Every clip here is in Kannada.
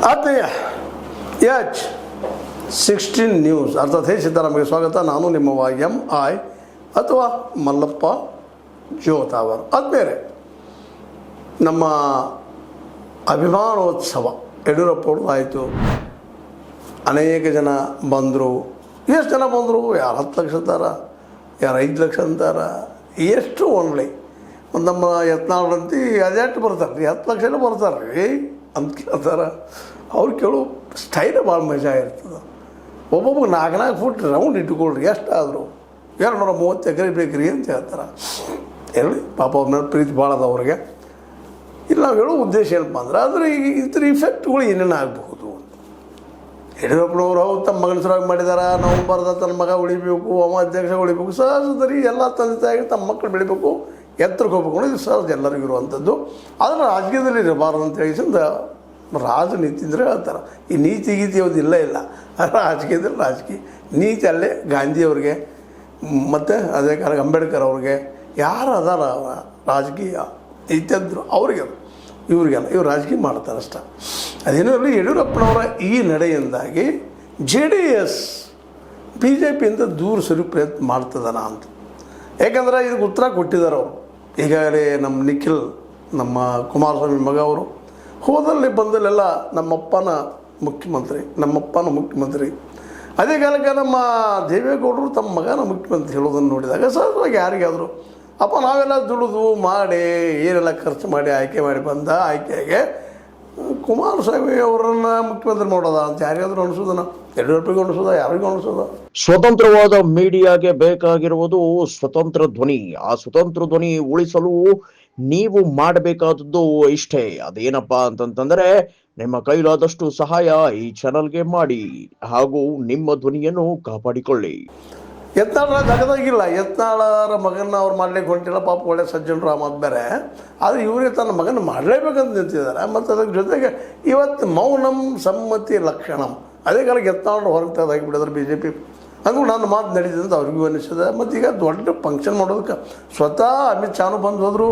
ಆತ್ಮೀಯ H16 ನ್ಯೂಸ್ ಅರ್ಥಾತ್ ಹೇ ಸಿದ್ದರಾಮಯ್ಯ ಸ್ವಾಗತ. ನಾನು ನಿಮ್ಮ MI ಅಥವಾ ಮಲ್ಲಪ್ಪ ಜೋತಾವರ್. ಆದ್ಮೇಲೆ ನಮ್ಮ ಅಭಿಮಾನೋತ್ಸವ ಯಡಿಯೂರಪ್ಪವ್ರದ್ದು ಆಯಿತು. ಅನೇಕ ಜನ ಬಂದರು. ಎಷ್ಟು ಜನ ಬಂದರು? ಯಾರು 10 ಲಕ್ಷ ಅಂತಾರ, ಯಾರು 5 ಲಕ್ಷ ಅಂತಾರ, ಎಷ್ಟು ಒನ್ಲಿ ಒಂದು ನಮ್ಮ ಯತ್ನಾಳಂತಿ ಅದೆಷ್ಟು ಬರ್ತಾರೆ ರೀ, 10 ಲಕ್ಷ ಬರ್ತಾರೆ ರೀ ಅಂತ ಕೇಳ್ತಾರೆ. ಅವ್ರು ಕೇಳೋ ಸ್ಟೈಲ್ ಭಾಳ ಮಜಾ ಇರ್ತದೆ. ಒಬ್ಬೊಬ್ಬ 4 ಫುಟ್ ರೌಂಡ್ ಇಟ್ಕೊಳ್ರಿ, ಎಷ್ಟಾದರೂ 230 ಎಕರೆ ಬೇಕ್ರಿ ಅಂತ ಹೇಳ್ತಾರೆ. ಹೇಳಿ ಪಾಪ ಅವ್ರ ಮೇಲೆ ಪ್ರೀತಿ ಭಾಳ ಅದ ಅವ್ರಿಗೆ. ಇಲ್ಲಿ ನಾವು ಹೇಳೋ ಉದ್ದೇಶ ಏನಪ್ಪ ಅಂದ್ರೆ ಆದರೆ ಈಗ ಇದ್ರ ಇಫೆಕ್ಟ್ಗಳು ಏನೇನು ಆಗಬಹುದು. ಯಡಿಯೂರಪ್ಪನವರು ಹೌದು ತಮ್ಮ ಮಗನ ಸಲುವಾಗಿ ಮಾಡಿದಾರ, ನವಂಬರ್ದ ತನ್ನ ಮಗ ಉಳಿಬೇಕು, ಅವ ಅಧ್ಯಕ್ಷ ಉಳಿಬೇಕು, ಸಹಜದರಿ ಎಲ್ಲ ತಂದೆ ತಾಯಿಗೆ ತಮ್ಮ ಮಕ್ಕಳು ಬೆಳಿಬೇಕು, ಎತ್ತರಕ್ಕೆ ಹೋಗ್ಬೇಕು ಅನ್ನೋದು ಸಹಜ ಎಲ್ಲರಿಗೂ ಇರುವಂಥದ್ದು. ಆದರೆ ರಾಜಕೀಯದಲ್ಲಿ ಇರಬಾರ್ದು ಅಂತ ಹೇಳಿಸಿಂದ ರಾಜನೀತಿ ಅಂದರೆ ಹೇಳ್ತಾರೆ. ಈ ನೀತಿ ಗೀತಿ ಯಾವುದು ಇಲ್ಲ ರಾಜಕೀಯದಲ್ಲಿ ರಾಜಕೀಯ ನೀತಿ ಅಲ್ಲೇ ಗಾಂಧಿಯವ್ರಿಗೆ ಮತ್ತು ಅದೇ ಕಾಲಕ್ಕೆ ಅಂಬೇಡ್ಕರ್ ಅವ್ರಿಗೆ ಯಾರು ಅದಾರ ರಾಜಕೀಯ ಇತ್ಯದ್ರು ಅವ್ರಿಗೆ, ಇವ್ರಿಗೆಲ್ಲ ಇವ್ರು ರಾಜಕೀಯ ಮಾಡ್ತಾರೆ ಅಷ್ಟೆ. ಅದೇನೂ ಇರಲಿ, ಯಡಿಯೂರಪ್ಪನವರ ಈ ನಡೆಯಿಂದಾಗಿ JDS BJPಯಿಂದ ದೂರ ಸರಿ ಪ್ರಯತ್ನ ಮಾಡ್ತದನ ಅಂತ. ಯಾಕಂದ್ರೆ ಇದಕ್ಕೆ ಉತ್ತರ ಕೊಟ್ಟಿದ್ದಾರೆ ಅವರು. ಈಗಾಗಲೇ ನಮ್ಮ ನಿಖಿಲ್, ನಮ್ಮ ಕುಮಾರಸ್ವಾಮಿ ಮಗ ಅವರು ಹೋದಲ್ಲಿ ಬಂದಲ್ಲೆಲ್ಲ ನಮ್ಮಪ್ಪನ ಮುಖ್ಯಮಂತ್ರಿ. ಅದೇ ಕಾಲಕ್ಕೆ ನಮ್ಮ ದೇವೇಗೌಡರು ತಮ್ಮ ಮಗನ ಮುಖ್ಯಮಂತ್ರಿ ಹೇಳೋದನ್ನು ನೋಡಿದಾಗ ಸಹಜವಾಗಿ ಯಾರಿಗಾದರೂ ಅಪ್ಪ ನಾವೆಲ್ಲ ದುಡಿದು ಮಾಡಿ ಏನೆಲ್ಲ ಖರ್ಚು ಮಾಡಿ ಆಯ್ಕೆ ಮಾಡಿ ಬಂದ ಆಯ್ಕೆಗೆ ಕುಮಾರಸ್ವಾಮಿ ಅವರನ್ನು ಮುಖ್ಯಮಂತ್ರಿ ಮಾಡೋದ ಅಂತ ಯಾರಿಗಾದರೂ ಅನಿಸೋದನ? ಯಡಿಯೂರಪ್ಪಗೆ ಅನಿಸೋದ? ಯಾರಿಗೂ ಅನಿಸೋದ? ಸ್ವತಂತ್ರವಾದ ಮೀಡಿಯಾಗೆ ಬೇಕಾಗಿರುವುದು ಸ್ವತಂತ್ರ ಧ್ವನಿ. ಆ ಸ್ವತಂತ್ರ ಧ್ವನಿ ಉಳಿಸಲು ನೀವು ಮಾಡಬೇಕಾದದ್ದು ಇಷ್ಟೇ. ಅದೇನಪ್ಪಾ ಅಂತಂತಂದ್ರೆ ನಿಮ್ಮ ಕೈಲಾದಷ್ಟು ಸಹಾಯ ಈ ಚಾನಲ್ಗೆ ಮಾಡಿ ಹಾಗೂ ನಿಮ್ಮ ಧ್ವನಿಯನ್ನು ಕಾಪಾಡಿಕೊಳ್ಳಿ. ಯತ್ನಾಳರ ಜಗದಾಗಿಲ್ಲ, ಯತ್ನಾಳರ ಮಗನ ಅವ್ರು ಮಾಡ್ಲಿಕ್ಕೆ ಹೊಂಟಿಲ್ಲ, ಪಾಪ ಒಳ್ಳೆ ಸಜ್ಜನರು ಆಮದ್ ಬೇರೆ. ಆದರೆ ಇವರಿಗೆ ತನ್ನ ಮಗನ ಮಾಡಲೇಬೇಕಂತ ನಿಂತಿದ್ದಾರೆ. ಮತ್ತು ಅದರ ಜೊತೆಗೆ ಇವತ್ತು ಮೌನಂ ಸಮ್ಮತಿ ಲಕ್ಷಣಂ, ಅದೇ ಕಾಲಕ್ಕೆ ಯತ್ನಾಳರು ಹೊರಗೆ ತೆಗೆದಾಗಿಬಿಟ್ಟಿದ್ರೆ BJP ಹಂಗೂ ನನ್ನ ಮಾತು ನಡೀತದೆ ಅಂತ ಅವ್ರಿಗೂ ಅನಿಸ್ತದೆ. ಮತ್ತು ಈಗ ದೊಡ್ಡ ಫಂಕ್ಷನ್ ಮಾಡೋದಕ್ಕೆ ಸ್ವತಃ ಅಮಿತ್ ಶಾನು ಬಂದು ಹೋದರು,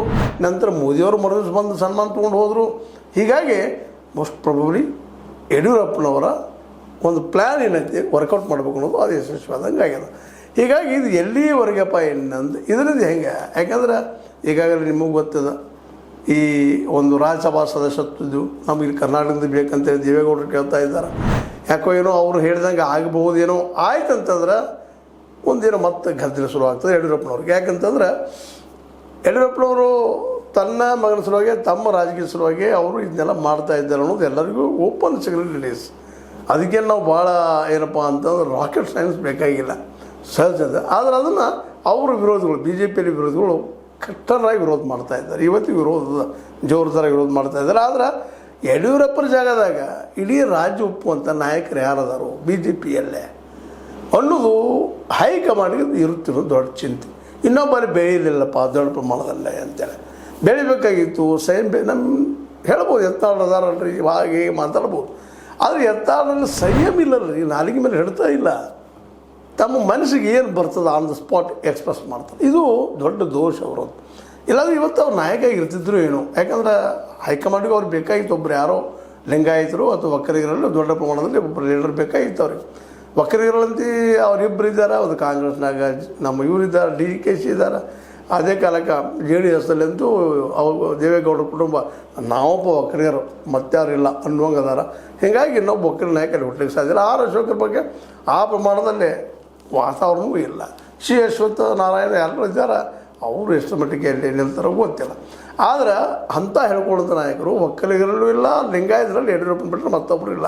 ನಂತರ ಮೋದಿಯವರು ಮರುದಿವ್ಸ ಬಂದು ಸನ್ಮಾನ ತೊಗೊಂಡು ಹೋದರು. ಹೀಗಾಗಿ ಮೋಸ್ಟ್ ಪ್ರಾಬಬ್ಲಿ ಯಡಿಯೂರಪ್ಪನವರ ಒಂದು ಪ್ಲ್ಯಾನ್ ಏನೈತಿ ವರ್ಕೌಟ್ ಮಾಡಬೇಕು ಅನ್ನೋದು ಅದು ಯಶಸ್ವಿಯಾದಂಗೆ ಆಗ್ಯದ. ಹೀಗಾಗಿ ಇದು ಎಲ್ಲಿವರೆಗಪ್ಪ ಏನಂದು ಇದರಿಂದ ಹೆಂಗೆ? ಯಾಕಂದ್ರೆ ಈಗಾಗಲೇ ನಿಮಗೆ ಗೊತ್ತದ ಈ ಒಂದು ರಾಜ್ಯಸಭಾ ಸದಸ್ಯತ್ವದ್ದು ನಮಗೆ ಕರ್ನಾಟಕದಿಂದ ಬೇಕಂತೇಳಿ ದೇವೇಗೌಡರು ಕೇಳ್ತಾ ಇದ್ದಾರೆ. ಯಾಕೋ ಏನೋ ಅವರು ಹೇಳ್ದಂಗೆ ಆಗಬಹುದೇನೋ ಆಯ್ತಂತಂದ್ರೆ ಒಂದೇನೋ ಮತ್ತೆ ಗದ್ದಲ ಶುರುವಾಗ್ತದೆ ಯಡಿಯೂರಪ್ಪನವ್ರಿಗೆ. ಯಾಕಂತಂದ್ರೆ ಯಡಿಯೂರಪ್ಪನವರು ತನ್ನ ಮಗನ ಸಲುವಾಗಿ, ತಮ್ಮ ರಾಜಕೀಯ ಸಲುವಾಗಿ ಅವರು ಇದನ್ನೆಲ್ಲ ಮಾಡ್ತಾ ಇದ್ದಾರೆ ಅನ್ನೋದು ಎಲ್ಲರಿಗೂ ಓಪನ್ ಸಿಗಲಿ ರಿಲೀಸ್. ಅದಕ್ಕೆ ನಾವು ಭಾಳ ಏನಪ್ಪ ಅಂತಂದ್ರೆ ರಾಕೆಟ್ ಸೈನ್ಸ್ ಬೇಕಾಗಿಲ್ಲ, ಸಹಜದ. ಆದರೆ ಅದನ್ನು ಅವರ ವಿರೋಧಿಗಳು, BJPಯಲ್ಲಿ ವಿರೋಧಿಗಳು ಕಟ್ಟರಾಗಿ ವಿರೋಧ ಮಾಡ್ತಾ ಇದ್ದಾರೆ. ಇವತ್ತಿಗೆ ವಿರೋಧದ ಜೋರ್ದಾರಾಗಿ ವಿರೋಧ ಮಾಡ್ತಾ ಇದ್ದಾರೆ. ಆದರೆ ಯಡಿಯೂರಪ್ಪರ ಜಾಗದಾಗ ಇಡೀ ರಾಜ್ಯ ಒಪ್ಪುವಂಥ ನಾಯಕರು ಯಾರದಾರು BJPಯಲ್ಲೇ ಅನ್ನೋದು ಹೈಕಮಾಂಡ್ಗೆ ಇರುತ್ತಿರೋದು ದೊಡ್ಡ ಚಿಂತೆ. ಇನ್ನೊಬ್ಬರು ಬೆಳೀಲಿಲ್ಲಪ್ಪ ದೊಡ್ಡ ಪ್ರಮಾಣದಲ್ಲೇ ಅಂತೇಳಿ ಬೆಳಿಬೇಕಾಗಿತ್ತು. ನಮ್ಮ ಹೇಳ್ಬೋದು ಎತ್ತಾಳದಾರಲ್ರಿ ಹಾಗೆ ಮಾತಾಡ್ಬೋದು. ಆದರೆ ಎತ್ತಾಳಲ್ಲಿ ಸಂಯಮ ಇಲ್ಲಲ್ರಿ, ನಾಲಿಗೆ ಮೇಲೆ ಹಿಡ್ತಾ ಇಲ್ಲ, ತಮ್ಮ ಮನಸ್ಸಿಗೆ ಏನು ಬರ್ತದೆ ಆನ್ ದ ಸ್ಪಾಟ್ ಎಕ್ಸ್ಪ್ರೆಸ್ ಮಾಡ್ತಾರೆ. ಇದು ದೊಡ್ಡ ದೋಷ ಅವರದ್ದು. ಇಲ್ಲಾಂದ್ರೆ ಇವತ್ತು ಅವ್ರು ನಾಯಕ ಇರ್ತಿದ್ರು ಏನೋ. ಯಾಕಂದ್ರೆ ಹೈಕಮಾಂಡಿಗೆ ಅವ್ರು ಬೇಕಾಗಿತ್ತು, ಒಬ್ರು ಯಾರೋ ಲಿಂಗಾಯತರು ಅಥವಾ ಒಕ್ಕಲಿಗರಲ್ಲಿ ದೊಡ್ಡ ಪ್ರಮಾಣದಲ್ಲಿ ಒಬ್ಬರು ಲೀಡರ್ ಬೇಕಾಗಿತ್ತು ಅವ್ರಿಗೆ. ಒಕ್ಕಲಿಗರಂತೆ ಅವರಿಬ್ಬರು ಇದ್ದಾರೆ, ಅದು ಕಾಂಗ್ರೆಸ್ನಾಗ ನಮ್ಮ ಇವರಿದ್ದಾರೆ, DKC ಇದ್ದಾರೆ. ಅದೇ ಕಾಲಕ್ಕೆ JDSಲ್ಲಂತೂ ಅವ್ರು ದೇವೇಗೌಡರ ಕುಟುಂಬ ನಾವೊಬ್ಬ ಒಕ್ಕಲಿಗರು ಮತ್ತಾರಿಲ್ಲ ಅನ್ನುವಂಗೆ ಅದಾರ. ಹೀಗಾಗಿ ಇನ್ನೊಬ್ಬ ಒಕ್ಕಲಿಗ ನಾಯಕಲ್ಲಿ ಹುಟ್ಟಲಿಕ್ಕೆ ಸಾಧ್ಯ ಇಲ್ಲ. ಅಶೋಕರ ಬಗ್ಗೆ ಆ ಪ್ರಮಾಣದಲ್ಲಿ ವಾತಾವರಣವೂ ಇಲ್ಲ. ಅಶ್ವತ್ಥ ನಾರಾಯಣ ಯಾರು ಇದ್ದಾರೆ, ಅವರು ಎಷ್ಟು ಮಟ್ಟಿಗೆ ಎಲ್ಲಿ ನಿಲ್ತಾರೋ ಗೊತ್ತಿಲ್ಲ. ಆದರೆ ಅಂಥ ಹೇಳ್ಕೊಳ್ಳೋಂಥ ನಾಯಕರು ಒಕ್ಕಲಿಗರಲ್ಲೂ ಇಲ್ಲ, ಲಿಂಗಾಯತರಲ್ಲಿ ಯಡಿಯೂರಪ್ಪನ ಬಿಟ್ಟರೆ ಮತ್ತೊಬ್ಬರು ಇಲ್ಲ.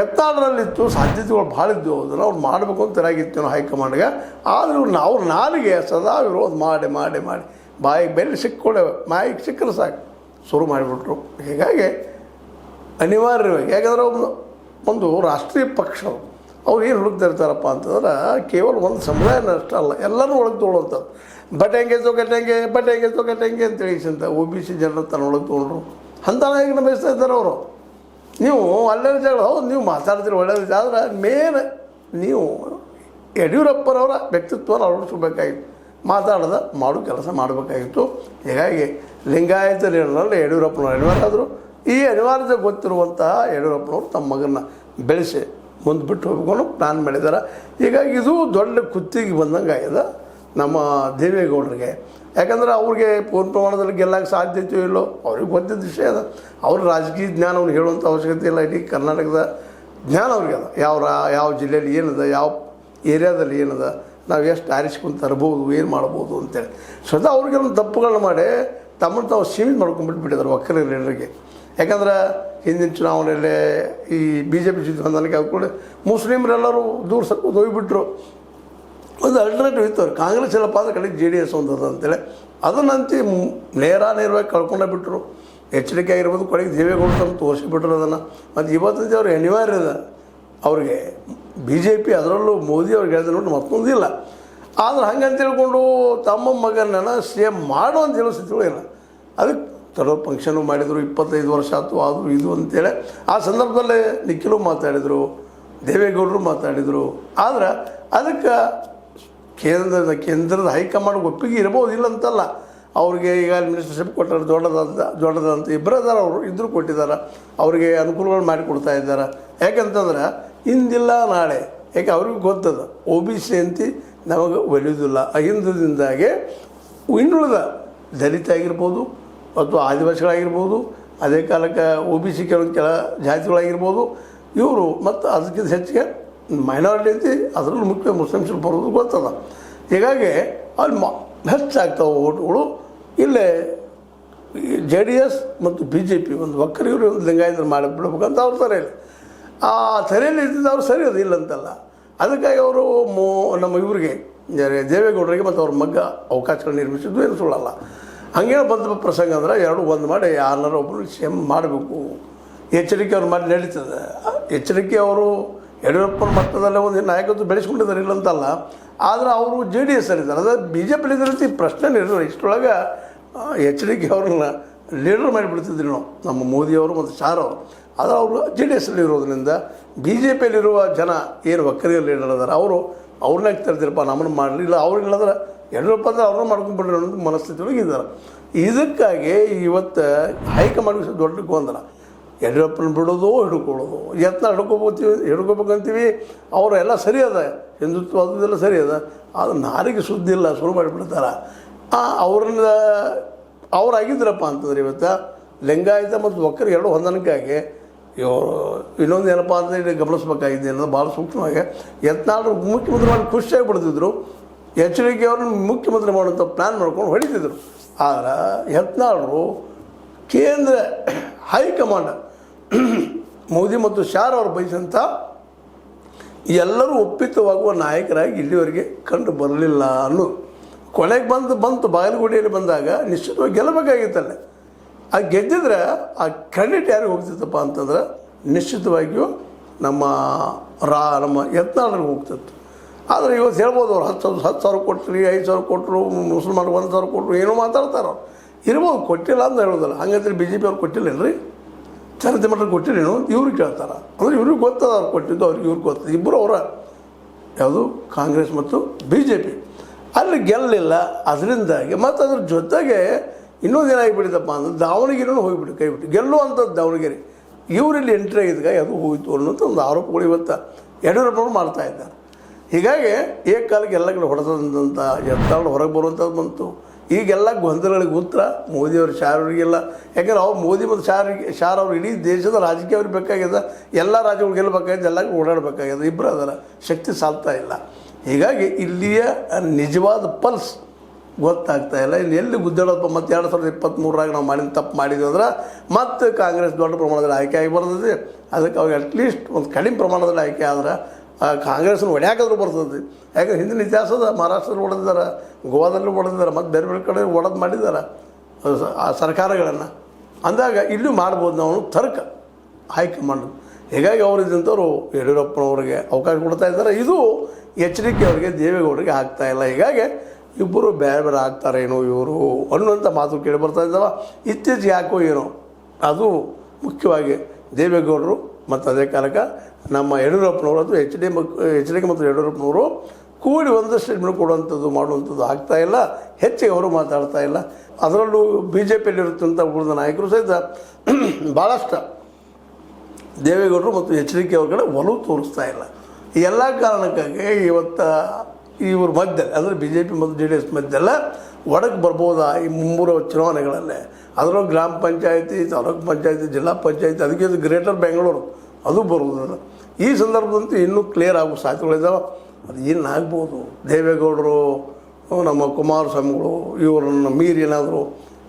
ಎತ್ತಾಳರಲ್ಲಿತ್ತು, ಸಾಧ್ಯತೆಗಳು ಭಾಳ ಇದ್ದವು, ಅದನ್ನು ಅವ್ರು ಮಾಡಬೇಕು ಅಂತ ತೆರಾಗಿತ್ತು ನಾವು ಹೈಕಮಾಂಡ್ಗೆ. ಆದರೆ ಅವ್ರ ನಾಲಿಗೆ ಸದಾ ವಿರೋಧ ಮಾಡಿ ಮಾಡಿ ಮಾಡಿ ಬಾಯಿಗೆ ಬೆಲೆ ಸಿಕ್ಕೊಳ್ಳೇವೆ, ಮಾಯಿಗೆ ಸಿಕ್ಕರೆ ಸಾಕು ಶುರು ಮಾಡಿಬಿಟ್ರು. ಹೀಗಾಗಿ ಅನಿವಾರ್ಯವಾಗಿ, ಯಾಕಂದರೆ ಒಂದು ರಾಷ್ಟ್ರೀಯ ಪಕ್ಷ ಅವ್ರು ಏನು ಹುಡುಕ್ತಾ ಇರ್ತಾರಪ್ಪ ಅಂತಂದ್ರೆ ಕೇವಲ ಒಂದು ಸಮುದಾಯನ ಅಷ್ಟೇ ಅಲ್ಲ, ಎಲ್ಲರೂ ಒಳಗೆ ತೊಗೊಳ್ಳೋಂಥದ್ದು. ಬಟ್ಟೆಂಗೆ ತೊಗಟೆಂಗೆ ಅಂತೇಳಿ ಅಂತ OBC ಜನರು ತನ್ನ ಒಳಗೆ ತೊಗೊಂಡ್ರು. ಅಂಥ ನಾಯಕನ ಬಯಸ್ತಾ ಇದ್ದಾರೆ ಅವರು. ನೀವು ಅಲ್ಲೇ ಜಗಳ ಹೌದು, ನೀವು ಮಾತಾಡ್ತೀರಿ ಒಳ್ಳೆಯದು. ಆದರೆ ಮೇನ್ ನೀವು ಯಡಿಯೂರಪ್ಪನವರ ವ್ಯಕ್ತಿತ್ವನ ಅಳವಡಿಸ್ಕೋಬೇಕಾಗಿತ್ತು, ಮಾಡೋ ಕೆಲಸ ಮಾಡಬೇಕಾಗಿತ್ತು. ಹೀಗಾಗಿ ಲಿಂಗಾಯತ ಲೀಡರಲ್ಲಿ ಯಡಿಯೂರಪ್ಪನವರು ಆದರು, ಈ ಅನಿವಾರ್ಯತೆ ಗೊತ್ತಿರುವಂತಹ ಯಡಿಯೂರಪ್ಪನವರು ತಮ್ಮ ಮಗನ ಬೆಳೆಸಿ ಮುಂದೆ ಬಿಟ್ಟು ಹೋಗ್ಬೇಕು ಅನ್ನೋ ಪ್ಲ್ಯಾನ್ ಮಾಡಿದ್ದಾರೆ. ಹೀಗಾಗಿ ಇದು ದೊಡ್ಡ ಕುತ್ತಿಗೆ ಬಂದಂಗೆ ಆಗಿದೆ ನಮ್ಮ ದೇವೇಗೌಡರಿಗೆ. ಯಾಕಂದ್ರೆ ಅವ್ರಿಗೆ ಪೂರ್ಣ ಪ್ರಮಾಣದಲ್ಲಿ ಗೆಲ್ಲಕ್ಕೆ ಸಾಧ್ಯತೆಯೋ ಇಲ್ಲೋ ಅವ್ರಿಗೆ ಗೊತ್ತಿದ್ದ ವಿಷಯ ಅದ. ಅವ್ರ ರಾಜಕೀಯ ಜ್ಞಾನ ಅವ್ರಿಗೆ ಹೇಳುವಂಥ ಅವಶ್ಯಕತೆ ಇಲ್ಲ. ಇಡೀ ಕರ್ನಾಟಕದ ಜ್ಞಾನ ಅವ್ರಿಗೆ ಅದ. ಯಾವ ಜಿಲ್ಲೆಯಲ್ಲಿ ಏನದ, ಯಾವ ಏರಿಯಾದಲ್ಲಿ ಏನದ, ನಾವು ಎಷ್ಟು ಆರಿಸ್ಕೊಂಡು ತರ್ಬೋದು, ಏನು ಮಾಡ್ಬೋದು ಅಂತೇಳಿ ಸ್ವತಃ ಅವ್ರಿಗೆಲ್ಲ ತಪ್ಪುಗಳನ್ನ ಮಾಡಿ ತಮ್ಮನ್ನು ತಾವು ಸೀಮಿತ ಮಾಡ್ಕೊಂಡ್ಬಿಟ್ಟಿದ್ದಾರೆ ಒಕ್ಕಲಿಗ ಲೀಡರ್ಗೆ. ಯಾಕಂದ್ರೆ ಹಿಂದಿನ ಚುನಾವಣೆಯಲ್ಲೇ ಈ BJP ಜೊತೆ ಹೊಂದಾಣಿಕೆ ಹಾಕ್ಕೊಂಡು ಮುಸ್ಲಿಮರೆಲ್ಲರೂ ದೂರ ಸರ್ಕೋದು ಹೋಗಿಬಿಟ್ರು. ಒಂದು ಅಲ್ಟರ್ನೇಟಿವ್ ಇತ್ತು ಅವ್ರು, ಕಾಂಗ್ರೆಸ್ ಎಲ್ಲಪ್ಪ ಅಂದ್ರೆ ಕಡೆಗೆ JDS ಒಂದದ ಅಂತೇಳಿ ಅದನ್ನಂತಿ ನೇರವಾಗಿ ಕಳ್ಕೊಂಡೇ ಬಿಟ್ಟರು. ಎಚ್ಚರಿಕೆ ಆಗಿರ್ಬೋದು, ಕಡೆಗೆ ದೇವೇಗೌಡರು ತಂದು ತೋರಿಸಿಬಿಟ್ರು ಅದನ್ನು. ಮತ್ತು ಇವತ್ತಂತೆ ಅವ್ರಿಗೆ ಅನಿವಾರ್ಯ ಇದೆ ಅವ್ರಿಗೆ BJP, ಅದರಲ್ಲೂ ಮೋದಿ ಅವ್ರಿಗೆ ಹೇಳಿದ ನೋಡಿ ಮತ್ತೊಂದಿಲ್ಲ. ಆದ್ರೆ ಹಂಗಂತ ಹೇಳ್ಕೊಂಡು ತಮ್ಮ ಮಗನನ್ನು CM ಮಾಡೋ ಅಂತ ಹೇಳೋ ಸ್ಥಿತಿಗಳು ಇಲ್ಲ. ಅದಕ್ಕೆ ಥರ ಫಂಕ್ಷನು ಮಾಡಿದರು, 25 ವರ್ಷ ಆಯ್ತು ಅದು ಇದು ಅಂತೇಳಿ. ಆ ಸಂದರ್ಭದಲ್ಲೇ ನಿಖಿಲು ಮಾತಾಡಿದರು, ದೇವೇಗೌಡರು ಮಾತಾಡಿದರು. ಆದ್ರೆ ಅದಕ್ಕೆ ಕೇಂದ್ರದ ಹೈಕಮಾಂಡ್ ಒಪ್ಪಿಗೆ ಇರ್ಬೋದಿಲ್ಲ ಅಂತಲ್ಲ. ಅವ್ರಿಗೆ ಈಗ ಮಿನಿಸ್ಟರ್ಶಿಪ್ ಕೊಟ್ಟರು, ದೊಡ್ಡದಂತ ಇಬ್ಬರು ಅದಾರ, ಅವರು ಇದ್ದರೂ ಕೊಟ್ಟಿದ್ದಾರೆ, ಅವ್ರಿಗೆ ಅನುಕೂಲಗಳು ಮಾಡಿಕೊಡ್ತಾ ಇದ್ದಾರೆ. ಯಾಕಂತಂದ್ರೆ ಇಂದಿಲ್ಲ ನಾಳೆ, ಯಾಕೆ ಅವ್ರಿಗೂ ಗೊತ್ತದ OBC ಅಂತ ನಮಗೆ ಒಲಿಯೋದಿಲ್ಲ. ಅಹಿಂದದಿಂದಾಗೆ ಇನ್ನುಳಿದ ದಲಿತ ಆಗಿರ್ಬೋದು ಅಥವಾ ಆದಿವಾಸಿಗಳಾಗಿರ್ಬೋದು, ಅದೇ ಕಾಲಕ್ಕೆ OBC ಕೆಲ ಜಾತಿಗಳಾಗಿರ್ಬೋದು ಇವರು, ಮತ್ತು ಅದಕ್ಕಿಂತ ಹೆಚ್ಚಿಗೆ ಮೈನಾರಿಟಿ ಅಂತ ಅದರಲ್ಲೂ ಮುಖ್ಯ ಮುಸ್ಲಿಮ್ಸ್ ಬರೋದು ಗೊತ್ತದ. ಹೀಗಾಗಿ ಅಲ್ಲಿ ಹೆಚ್ಚಾಗ್ತಾವೆ ಓಟ್ಗಳು. ಇಲ್ಲೇ JDS ಮತ್ತು BJP ಒಂದು ಒಕ್ಕಲಿಗರು ಒಂದು ಲಿಂಗಾಯತರು ಮಾಡಿಬಿಡ್ಬೇಕಂತ ಅವ್ರ ತಲೆಯಲ್ಲಿ. ಆ ತಲೆಯಲ್ಲಿ ಇದ್ದಿದ್ದು ಅವ್ರು ಸರಿ ಅದು ಇಲ್ಲಂತಲ್ಲ. ಅದಕ್ಕಾಗಿ ಅವರು ನಮ್ಮ ಇವರಿಗೆ ದೇವೇಗೌಡರಿಗೆ ಮತ್ತು ಅವ್ರ ಮಗ್ಗ ಅವಕಾಶಗಳು ನಿರ್ಮಿಸಿದ್ದು ಏನು ಸುಳ್ಳಲ್ಲ. ಹಂಗೇನು ಬಂದ ಪ್ರಸಂಗ ಅಂದ್ರೆ ಎರಡು ಒಂದು ಮಾಡಿ ಯಾರನ್ನಾರು ಒಬ್ಬರು CM ಮಾಡಬೇಕು. ಎಚ್ಚರಿಕೆ ಅವ್ರ ಮಾಡಿ ನಡೀತದೆ. ಎಚ್ಚರಿಕೆ ಅವರು ಯಡಿಯೂರಪ್ಪನ ಮಟ್ಟದಲ್ಲೇ ಒಂದು ನಾಯಕತ್ವ ಬೆಳೆಸ್ಕೊಂಡಿದ್ದಾರೆ ಇಲ್ಲಂತಲ್ಲ. ಆದರೆ ಅವರು JDS ಅಲ್ಲಿದ್ದಾರೆ, ಅದೇ BJP ರೀತಿ ಪ್ರಶ್ನೆ ಇರಲಿಲ್ಲ. ಇಷ್ಟರೊಳಗೆ ಎಚ್ಚರಿಕೆ ಅವ್ರನ್ನ ಲೀಡರ್ ಮಾಡಿಬಿಡ್ತಿದ್ರಿ ನಾವು, ನಮ್ಮ ಮೋದಿಯವರು ಮತ್ತು ಶಾರ್ ಅವರು. ಆದರೆ ಅವರು JDS ಅಲ್ಲಿ ಇರೋದ್ರಿಂದ BJPಯಲ್ಲಿರುವ ಜನ ಏನು ಒಕ್ಕಲಿಗ ಲೀಡರ್ ಅದಾರ ಅವ್ರನ್ನ ತರ್ತಿರಪ್ಪ ನಮ್ಮನ್ನು ಮಾಡಲಿಲ್ಲ. ಅವ್ರಿಗೆ ಹೇಳಿದ್ರೆ ಯಡಿಯೂರಪ್ಪ ಅಂದ್ರೆ ಅವ್ರನ್ನ ಮಾಡ್ಕೊಂಡ್ಬಿಡ್ರಿ ಅನ್ನೋದು ಮನಸ್ಥಿತಿ ಒಳಗೆ ಇದ್ದಾರೆ. ಇದಕ್ಕಾಗಿ ಇವತ್ತು ಹೈಕಮಾಂಡ್ ದೊಡ್ಡ ಗೊಂದಲ. ಯಡಿಯೂರಪ್ಪನ ಬಿಡೋದು ಹಿಡ್ಕೊಳ್ಳೋದು, ಹಿಡ್ಕೋಬೇಕಂತೀವಿ. ಅವರೆಲ್ಲ ಸರಿ ಅದ, ಹಿಂದುತ್ವ ಅದೆಲ್ಲ ಸರಿ ಅದ. ಅದು ನಾರಿಗೆ ಸುದ್ದಿ ಇಲ್ಲ, ಶುರು ಮಾಡಿಬಿಡ್ತಾರೆ. ಅವ್ರಾಗಿದ್ರಪ್ಪ ಅಂತಂದ್ರೆ ಇವತ್ತು ಲಿಂಗಾಯತ ಮತ್ತು ಒಕ್ಕರಿಗೆ ಎರಡು ಹೊಂದಾಣಿಕೆಯಾಗಿ ಇವರು ಇನ್ನೊಂದು ಏನಪ್ಪ ಅಂತ ಗಮನಿಸ್ಬೇಕಾಗಿದೆ ಅನ್ನೋದು ಭಾಳ ಸೂಕ್ಷ್ಮವಾಗಿ. ಯತ್ನಾಳರು ಮುಖ್ಯಮಂತ್ರಿ ಮಾಡಿ ಖುಷಿಯಾಗಿ ಬಿಡ್ತಿದ್ರು. ಎಚ್ಚರಿಕೆ ಅವ್ರನ್ನ ಮುಖ್ಯಮಂತ್ರಿ ಮಾಡುವಂಥ ಪ್ಲ್ಯಾನ್ ಮಾಡ್ಕೊಂಡು ಹೊಡಿತಿದ್ರು. ಆದರೆ ಯತ್ನಾಳರು ಕೇಂದ್ರ ಹೈಕಮಾಂಡ್ ಮೋದಿ ಮತ್ತು ಶಾರ್ ಅವರು ಬಯಸಂಥ ಎಲ್ಲರೂ ಒಪ್ಪಿತವಾಗುವ ನಾಯಕರಾಗಿ ಇಲ್ಲಿವರೆಗೆ ಕಂಡು ಬರಲಿಲ್ಲ ಅನ್ನೋದು. ಕೊನೆಗೆ ಬಂತು ಬಾಗಲಕೋಟೆಯಲ್ಲಿ ಬಂದಾಗ ನಿಶ್ಚಿತವಾಗಿ ಗೆಲ್ಲಬೇಕಾಗಿತ್ತಲ್ಲೇ. ಆ ಗೆದ್ದಿದ್ರೆ ಆ ಕ್ರೆಡಿಟ್ ಯಾರಿಗೆ ಹೋಗ್ತಿತ್ತಪ್ಪ ಅಂತಂದ್ರೆ ನಿಶ್ಚಿತವಾಗಿಯೂ ನಮ್ಮ ಯತ್ನಾಳರಿಗೆ ಹೋಗ್ತಿತ್ತು. ಆದರೆ ಇವತ್ತು ಹೇಳ್ಬೋದು ಅವ್ರು 10,000 ಕೊಟ್ಟರು, 5,000 ಕೊಟ್ಟರು, ಮುಸಲ್ಮಾನ್ರು 1,000 ಕೊಟ್ಟರು, ಏನೋ ಮಾತಾಡ್ತಾರೆ ಅವ್ರು. ಇರ್ಬೋದು, ಕೊಟ್ಟಿಲ್ಲ ಅಂತ ಹೇಳೋದಲ್ಲ. ಹಂಗಂತೇಳಿ BJP ಅವ್ರು ಕೊಟ್ಟಿಲ್ಲೇನ್ರಿ, ಜನತೆ ಮಟ್ಟ ಕೊಟ್ಟಿಲ್ಲೇನು ಇವ್ರಿಗೆ ಕೇಳ್ತಾರೆ. ಅಂದರೆ ಇವ್ರಿಗೆ ಗೊತ್ತದ ಅವ್ರು ಕೊಟ್ಟಿದ್ದು, ಅವ್ರಿಗೆ ಇವ್ರಿಗೆ ಗೊತ್ತದ. ಇಬ್ಬರು ಅವರ ಯಾವುದು ಕಾಂಗ್ರೆಸ್ ಮತ್ತು BJP ಅಲ್ಲಿ ಗೆಲ್ಲಲಿಲ್ಲ. ಅದರಿಂದಾಗಿ ಮತ್ತು ಅದ್ರ ಜೊತೆಗೆ ಇನ್ನೊಂದು ಏನಾಗಿಬಿಟ್ಟಿದ್ದಪ್ಪ ಅಂದ್ರೆ ದಾವಣಗೆರೆನೂ ಹೋಗಿಬಿಟ್ಟು ಕೈಬಿಟ್ಟು ಗೆಲ್ಲುವಂಥದ್ದು ದಾವಣಗೆರೆ ಇವರಲ್ಲಿ ಎಂಟ್ರಿ ಆಗಿದ್ದಾಗ ಅದು ಹೋಯಿತು ಅನ್ನೋಂಥ ಒಂದು ಆರೋಪಗಳು ಇವತ್ತು ಯಡಿಯೂರಪ್ಪನವರು ಮಾಡ್ತಾ ಇದ್ದಾರೆ. ಹೀಗಾಗಿ ಏಕಕಾಲಕ್ಕೆ ಎಲ್ಲ ಕಡೆ ಹೊಡೆದಂಥ ಯತ್ನಾಳ್ ಹೊರಗೆ ಬರುವಂಥದ್ದು ಬಂತು. ಈಗೆಲ್ಲ ಗೊಂದಲಗಳಿಗೆ ಉತ್ತರ ಮೋದಿಯವರು ಶಾರವರಿಗೆಲ್ಲ. ಯಾಕಂದ್ರೆ ಅವ್ರು ಮೋದಿ ಮತ್ತು ಶಾರ್ ಅವರು ಇಡೀ ದೇಶದ ರಾಜಕೀಯ ಅವ್ರಿಗೆ ಬೇಕಾಗ್ಯದ. ಎಲ್ಲ ರಾಜ್ಯಗಳು ಗೆಲ್ಲಬೇಕಾಗಿದೆ, ಎಲ್ಲ ಓಡಾಡಬೇಕಾಗ್ಯದ. ಇಬ್ಬರು ಅದರ ಶಕ್ತಿ ಸಾಲ್ತಾ ಇಲ್ಲ. ಹೀಗಾಗಿ ಇಲ್ಲಿಯ ನಿಜವಾದ ಪಲ್ಸ್ ಗೊತ್ತಾಗ್ತಾ ಇಲ್ಲ. ಇಲ್ಲಿ ಎಲ್ಲಿ ಗುದ್ದಾಡೋದಪ್ಪ. ಮತ್ತು 2023 ನಾವು ಮಾಡಿದ ತಪ್ಪು ಮಾಡಿದ್ವಿ ಅಂದ್ರೆ ಮತ್ತೆ ಕಾಂಗ್ರೆಸ್ ದೊಡ್ಡ ಪ್ರಮಾಣದಲ್ಲಿ ಆಯ್ಕೆ ಆಗಿ ಬರ್ತದೆ. ಅದಕ್ಕೆ ಅವ್ರಿಗೆ ಅಟ್ಲೀಸ್ಟ್ ಒಂದು ಕಡಿಮೆ ಪ್ರಮಾಣದಲ್ಲಿ ಆಯ್ಕೆ ಆದ್ರೆ ಕಾಂಗ್ರೆಸ್ನ ಹೊಡ್ಯಾಕಾದ್ರೂ ಬರ್ತದೆ. ಯಾಕಂದ್ರೆ ಹಿಂದಿನ ಇತಿಹಾಸದ ಮಹಾರಾಷ್ಟ್ರದಲ್ಲಿ ಹೊಡೆದಿದ್ದಾರೆ, ಗೋವಾದಲ್ಲೂ ಹೊಡೆದಿದ್ದಾರೆ, ಮತ್ತು ಬೇರೆ ಬೇರೆ ಕಡೆ ಹೊಡೆದು ಮಾಡಿದ್ದಾರೆ ಆ ಸರ್ಕಾರಗಳನ್ನು. ಅಂದಾಗ ಇಲ್ಲೂ ಮಾಡ್ಬೋದು ನಾವು ತರ್ಕ ಹೈಕಮಾಂಡ್. ಹೀಗಾಗಿ ಅವರು ಇದ್ದಂಥವ್ರು ಯಡಿಯೂರಪ್ಪನವ್ರಿಗೆ ಅವಕಾಶ ಕೊಡ್ತಾ ಇದ್ದಾರೆ. ಇದು ಎಚ್ಚರಿಕೆ ಅವರಿಗೆ ದೇವೇಗೌಡರಿಗೆ ಆಗ್ತಾ ಇಲ್ಲ. ಹೀಗಾಗಿ ಇಬ್ಬರು ಬೇರೆ ಬೇರೆ ಆಗ್ತಾರೇನೋ ಇವರು ಅನ್ನುವಂಥ ಮಾತು ಕೇಳಿ ಬರ್ತಾ ಇದ್ದಾವೆ. ಇತ್ತೀಚೆಗೆ ಯಾಕೋ ಏನೋ ಅದು ಮುಖ್ಯವಾಗಿ ದೇವೇಗೌಡರು ಮತ್ತು ಅದೇ ಕಾಲಕ್ಕೆ ನಮ್ಮ ಯಡಿಯೂರಪ್ಪನವರು ಅಥವಾ ಎಚ್ ಡಿ ಮತ್ತು ಯಡಿಯೂರಪ್ಪನವರು ಕೂಡಿ ಒಂದು ಸ್ಟೇಟ್ಮೆಂಟ್ ಕೊಡುವಂಥದ್ದು ಮಾಡುವಂಥದ್ದು ಆಗ್ತಾ ಇಲ್ಲ, ಹೆಚ್ಚಿಗೆ ಅವರು ಮಾತಾಡ್ತಾ ಇಲ್ಲ. ಅದರಲ್ಲೂ ಬಿ ಜೆ ಪಿಯಲ್ಲಿರುತ್ತಂಥ ಉಳಿದ ನಾಯಕರು ಸಹಿತ ಭಾಳಷ್ಟು ದೇವೇಗೌಡರು ಮತ್ತು ಎಚ್ ಡಿ ಕೆ ಅವ್ರ ಕಡೆ ಒಲವು ತೋರಿಸ್ತಾ ಇಲ್ಲ. ಈ ಎಲ್ಲ ಕಾರಣಕ್ಕಾಗಿ ಇವತ್ತು ಇವ್ರ ಮಧ್ಯೆ ಅಂದರೆ ಬಿ ಜೆ ಪಿ ಮತ್ತು ಜೆ ಡಿ ಎಸ್ ಮಧ್ಯೆಲ್ಲ ಒಡಕ್ಕೆ ಬರ್ಬೋದಾ ಈ ಮುಂಬರುವ ಚುನಾವಣೆಗಳಲ್ಲೇ? ಅದರಲ್ಲೂ ಗ್ರಾಮ ಪಂಚಾಯತಿ, ತಾಲೂಕು ಪಂಚಾಯತಿ, ಜಿಲ್ಲಾ ಪಂಚಾಯತಿ, ಅದಕ್ಕೆ ಇದು ಗ್ರೇಟರ್ ಬೆಂಗಳೂರು ಅದು ಬರುವುದಿಲ್ಲ. ಈ ಸಂದರ್ಭದಂತೂ ಇನ್ನೂ ಕ್ಲಿಯರ್ ಆಗೋ ಸಾಧ್ಯತೆಗಳಿದ್ದಾವೆ. ಅದು ಏನಾಗ್ಬೋದು? ದೇವೇಗೌಡರು, ನಮ್ಮ ಕುಮಾರಸ್ವಾಮಿಗಳು ಇವರನ್ನು ಮೀರಿ ಏನಾದರೂ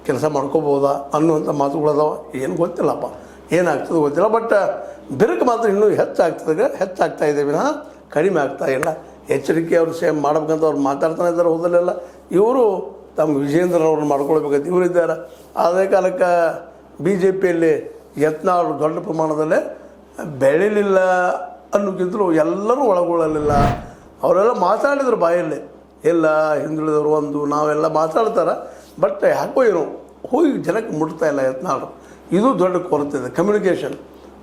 ಕೆಲಸ ಮಾಡ್ಕೋಬೋದಾ ಅನ್ನುವಂಥ ಮಾತುಗಳದಾವ. ಏನು ಗೊತ್ತಿಲ್ಲಪ್ಪ, ಏನಾಗ್ತದೆ ಗೊತ್ತಿಲ್ಲ. ಬಟ್ ಬಿರುಕು ಮಾತ್ರ ಇನ್ನೂ ಹೆಚ್ಚಾಗ್ತಾ ಇದೆ ವಿನಃ ಕಡಿಮೆ ಆಗ್ತಾ ಇಲ್ಲ. ಎಚ್ಚರಿಕೆ ಅವರು ಸೇಮ್ ಮಾಡ್ಬೇಕಂತ ಅವ್ರು ಮಾತಾಡ್ತಾನೆ ಇದ್ದಾರೆ ಹೋದಲ್ಲೆಲ್ಲ. ಇವರು ತಮ್ಮ ವಿಜೇಂದ್ರನವ್ರನ್ನ ಮಾಡ್ಕೊಳ್ಬೇಕಂತ ಇವರಿದ್ದಾರೆ. ಅದೇ ಕಾಲಕ್ಕೆ ಬಿ ಜೆ ಪಿಯಲ್ಲಿ ಯತ್ನಾಳ್ ದೊಡ್ಡ ಪ್ರಮಾಣದಲ್ಲೇ ಬೆಳೀಲಿಲ್ಲ ಅನ್ನೋಕ್ಕಿಂತಲೂ ಎಲ್ಲರೂ ಒಳಗೊಳ್ಳಲಿಲ್ಲ. ಅವರೆಲ್ಲ ಮಾತಾಡಿದ್ರು ಬಾಯಲ್ಲಿ, ಎಲ್ಲ ಹಿಂದುಳಿದವರು ಒಂದು ನಾವೆಲ್ಲ ಮಾತಾಡ್ತಾರೆ. ಬಟ್ ಯಾಕೋ ಏನೋ ಹೋಗಿ ಜನಕ್ಕೆ ಮುಟ್ತಾ ಇಲ್ಲ ಯತ್ನಾಳ್. ಇದು ದೊಡ್ಡ ಕೊರತೆ ಇದೆ.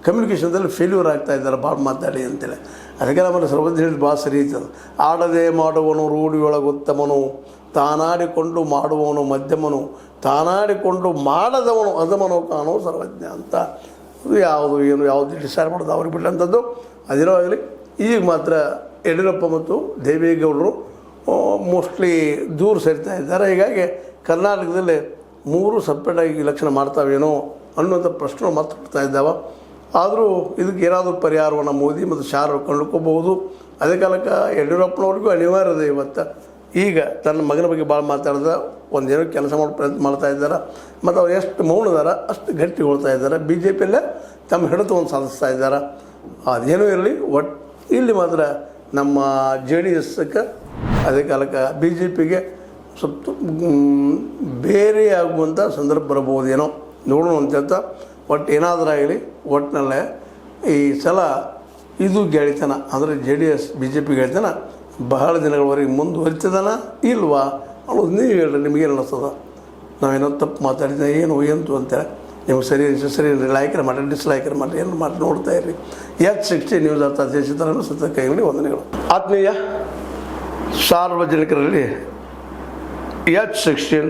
ಕಮ್ಯುನಿಕೇಷನ್ದಲ್ಲಿ ಫೇಲ್ಯೂರ್ ಆಗ್ತಾ ಇದ್ದಾರೆ ಭಾಳ ಮಾತಾಡಿ ಅಂತೇಳಿ. ಅದಕ್ಕೆ ನಮ್ಮಲ್ಲಿ ಸರ್ವಜ್ಞ ಹೇಳಿದ ಭಾಳ ಸರಿ ಇರ್ತದೆ. ಆಡದೆ ಮಾಡುವನು ರೂಢಿಯೊಳಗೆ ಉತ್ತಮನು, ತಾನಾಡಿಕೊಂಡು ಮಾಡುವವನು ಮಧ್ಯಮನು, ತಾನಾಡಿಕೊಂಡು ಮಾಡದವನು ಅಧಮನು ಕಾಣೋ ಸರ್ವಜ್ಞ ಅಂತ. ಇದು ಯಾವುದು ಡಿಸೈಡ್ ಮಾಡೋದು ಅವ್ರಿಗೆ ಬಿಟ್ಟಂಥದ್ದು. ಅದಿರೋ ಆಗಲಿ. ಈಗ ಮಾತ್ರ ಯಡಿಯೂರಪ್ಪ ಮತ್ತು ದೇವೇಗೌಡರು ಮೋಸ್ಟ್ಲಿ ದೂರ ಸೇರ್ತಾ ಇದ್ದಾರೆ. ಹೀಗಾಗಿ ಕರ್ನಾಟಕದಲ್ಲಿ 3 ಸಪ್ರೇಟಾಗಿ ಇಲೆಕ್ಷನ್ ಮಾಡ್ತಾವೇನೋ ಅನ್ನುವಂಥ ಪ್ರಶ್ನೆ ಮತ್ತೆ ಕೊಡ್ತಾ ಇದ್ದಾವೆ. ಆದರೂ ಇದಕ್ಕೆ ಏನಾದರೂ ಪರಿಹಾರವನ್ನು ಮೋದಿ ಮತ್ತು ಶಾರು ಕಂಡುಕೋಬಹುದು. ಅದೇ ಕಾಲಕ್ಕೆ ಯಡಿಯೂರಪ್ಪನವ್ರಿಗೂ ಅನಿವಾರ್ಯ ಇದೆ. ಇವತ್ತು ಈಗ ತನ್ನ ಮಗನ ಬಗ್ಗೆ ಭಾಳ ಮಾತಾಡಿದ ಒಂದೇನೋ ಕೆಲಸ ಮಾಡೋ ಪ್ರಯತ್ನ ಮಾಡ್ತಾ ಇದ್ದಾರೆ. ಮತ್ತು ಅವ್ರು ಎಷ್ಟು ಮೌನದಾರ ಅಷ್ಟು ಗಟ್ಟಿ ಹೊಳ್ತಾ ಇದ್ದಾರೆ. ಬಿ ಜೆ ಪಿಯಲ್ಲೇ ತಮ್ಮ ಹಿಡಿತವನ್ನು ಸಾಧಿಸ್ತಾ ಇದ್ದಾರೆ. ಅದೇನೂ ಇರಲಿ, ಇಲ್ಲಿ ಮಾತ್ರ ನಮ್ಮ ಜೆ ಡಿ ಎಸ್ಗೆ ಅದೇ ಕಾಲಕ್ಕೆ ಬಿ ಜೆ ಪಿಗೆ ಸ್ವಲ್ಪ ಬೇರೆ ಆಗುವಂಥ ಸಂದರ್ಭ ಬರಬಹುದೇನೋ ನೋಡೋಣ ಅಂತ. ಏನಾದರೂ ಆಗಲಿ, ಒಟ್ಟಿನಲ್ಲೇ ಈ ಸಲ ಇದು ಗೆಳೆತನ ಅಂದರೆ J D S B J P ಗೆಳೆತನ ಬಹಳ ದಿನಗಳವರೆಗೆ ಮುಂದುವರಿತದನ ಇಲ್ವಾ ಅನ್ನೋದು ನೀವು ಹೇಳ್ರಿ. ನಿಮಗೇನು ಅನ್ನಿಸ್ತದ? ನಾವೇನೋ ತಪ್ಪು ಮಾತಾಡಿದ್ದೆ ಏನು ಅಂತೇಳಿ ನಿಮ್ಗೆ ಸರಿ ಲೈಕರ್ ಮಾಡಿ, ಡಿಸ್ಲೈಕರ್ ಮಾಡಿ, ಏನು ಮಾಡಿ ನೋಡ್ತಾ ಇರ್ರಿ. H60 ನ್ಯೂಸ್ ಅರ್ಥಾತ್ ದೇಶಿತರ ಸತ್ತ ಕೈಗಳಿ ವಂದನೆಗಳು. ಆತ್ಮೀಯ ಸಾರ್ವಜನಿಕರಲ್ಲಿ H16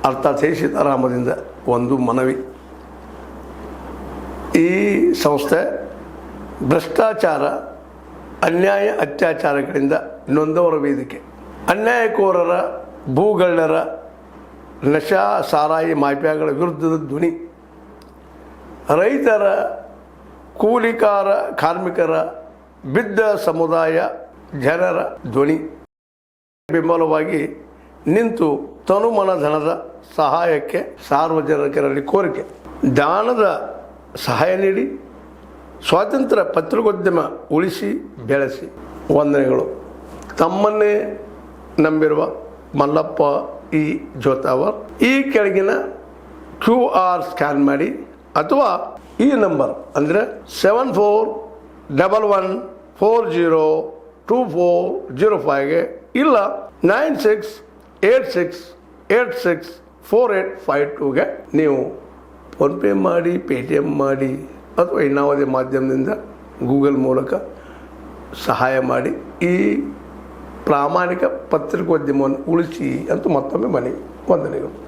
ಅರ್ಥಾತ್ ಸೀತಾರಾಮದಿಂದ ಒಂದು ಮನವಿ. ಈ ಸಂಸ್ಥೆ ಭ್ರಷ್ಟಾಚಾರ, ಅನ್ಯಾಯ, ಅತ್ಯಾಚಾರಗಳಿಂದ ನೊಂದವರ ವೇದಿಕೆ. ಅನ್ಯಾಯಕೋರರ, ಭೂಗಳ್ಳರ, ನಶಾ ಸಾರಾಯಿ ಮಾಫಿಯಾಗಳ ವಿರುದ್ಧದ ಧ್ವನಿ. ರೈತರ, ಕೂಲಿಕಾರ, ಕಾರ್ಮಿಕರ, ಬಿದ್ದ ಸಮುದಾಯ ಜನರ ಧ್ವನಿ. ಬೆಂಬಲವಾಗಿ ನಿಂತು ತನುಮನ ಧನದ ಸಹಾಯಕ್ಕೆ ಸಾರ್ವಜನಿಕರಲ್ಲಿ ಕೋರಿಕೆ. ದಾನದ ಸಹಾಯ ನೀಡಿ ಸ್ವಾತಂತ್ರ್ಯ ಪತ್ರಿಕೋದ್ಯಮ ಉಳಿಸಿ ಬೆಳೆಸಿ. ವಂದನೆಗಳು. ತಮ್ಮನ್ನೇ ನಂಬಿರುವ ಮಲ್ಲಪ್ಪ ಇ ಜೋತಾವರ್. ಈ ಕೆಳಗಿನ QR ಸ್ಕ್ಯಾನ್ ಮಾಡಿ ಅಥವಾ ಈ ನಂಬರ್ ಅಂದರೆ 7411402405ಗೆ ಇಲ್ಲ 9686864852ಗೆ ನೀವು ಫೋನ್ಪೇ ಮಾಡಿ, ಪೇಟಿಎಮ್ ಮಾಡಿ ಅಥವಾ ಇನ್ನಾವುದೇ ಮಾಧ್ಯಮದಿಂದ ಗೂಗಲ್ ಮೂಲಕ ಸಹಾಯ ಮಾಡಿ ಈ ಪ್ರಾಮಾಣಿಕ ಪತ್ರಿಕೋದ್ಯಮವನ್ನು ಉಳಿಸಿ ಅಂತ ಮತ್ತೊಮ್ಮೆ ಮನವಿ. ವಂದನೆಗಳು.